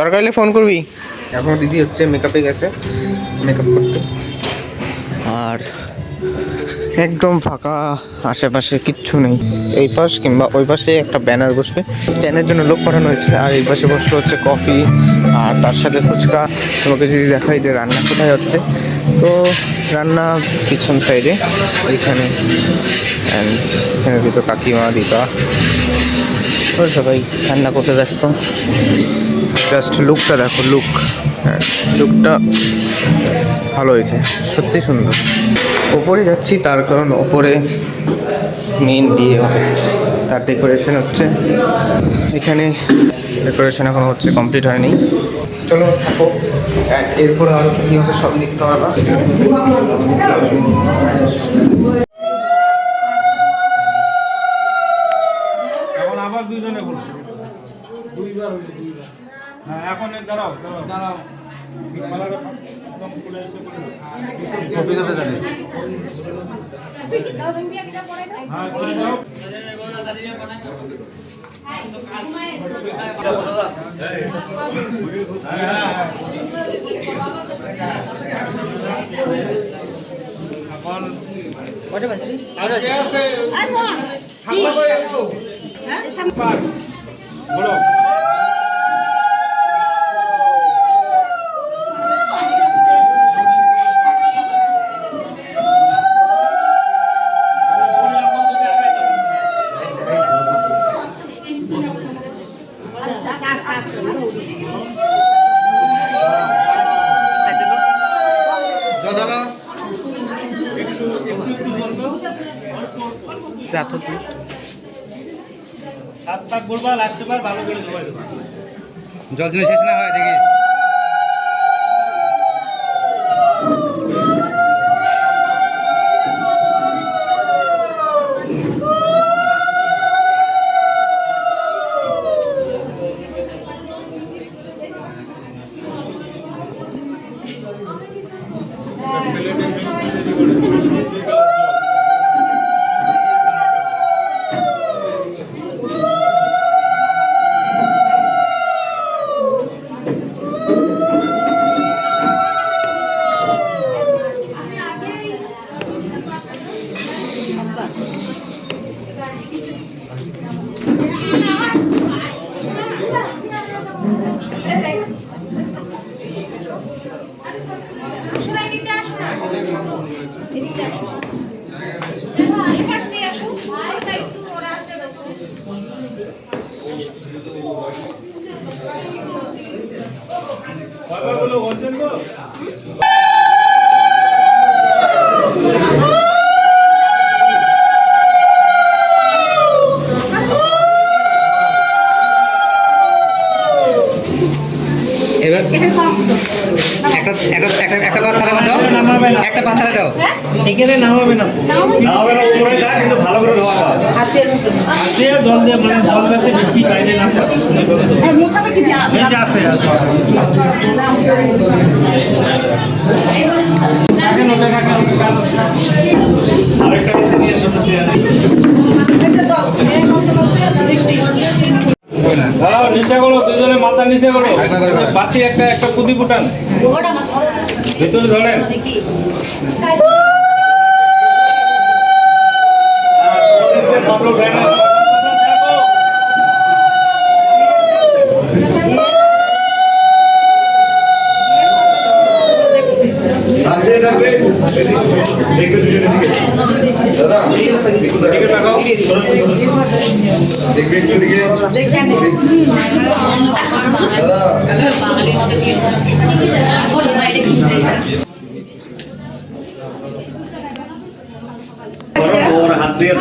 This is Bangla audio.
দরকার হলে ফোন করবি। এখন দিদি হচ্ছে মেকআপে গেছে, মেকআপ করতে। আর একদম ফাঁকা, আশেপাশে কিচ্ছু নেই। এই পাশ কিংবা ওই পাশে একটা ব্যানার বসবে, স্ট্যান্ডের জন্য লোক পাঠানো হয়েছে। আর এই পাশে বসে হচ্ছে কফি আর তার সাথে ফুচকা। তোমাকে যদি দেখাই যে রান্না কোথায় হচ্ছে, তো রান্না পিছন সাইডে ওইখানে। অ্যান্ড এখানে দুটো কাকিমা দিদা ওই সবাই রান্না করতে ব্যস্ত। জাস্ট লুকটা দেখো, লুকটা ভালো হয়েছে, সত্যি সুন্দর। ওপরে যাচ্ছি তার কারণ ওপরে মেন বিয়ে হবে, তার ডেকোরেশন হচ্ছে। এখানে ডেকোরেশন এখন হচ্ছে, কমপ্লিট হয়নি। চলো থাকো, এরপরে আরও কী হবে সবই দেখতে পারবা। এখন আবার দুইজনে বলছে, দুইবার হইলো, দুইবার। হ্যাঁ এখন দাঁড়াও দাঁড়াও দাঁড়াও, বলো যা তো তুই সাত পাক বলবা, লাস্ট বার ভালো করে ধোয়া দেবা। জল দিনে শেষ না হয় দেখিস। এবার একটা পাথর দাও, একটা পাথর দাও। এখানে নামাবে না, নামাবে না, উপরে যা, কিন্তু ভালো করে ধোয়া দাও। হাতে জল দিয়ে, মানে জল গাছে বেশি বাইরে না পড়ে। হ্যাঁ মোছাবে কি দিয়া আছে আছে। আগে নোটে রাখা, আরেকটা এসে নিয়ে শুনতে দাঁড়াও, নিচে করো, দুজনে মাথা নিচে করো। বাতি একটা একটা কুদি ফুটান, ভিতরে ধরেন। হাত দিয়ে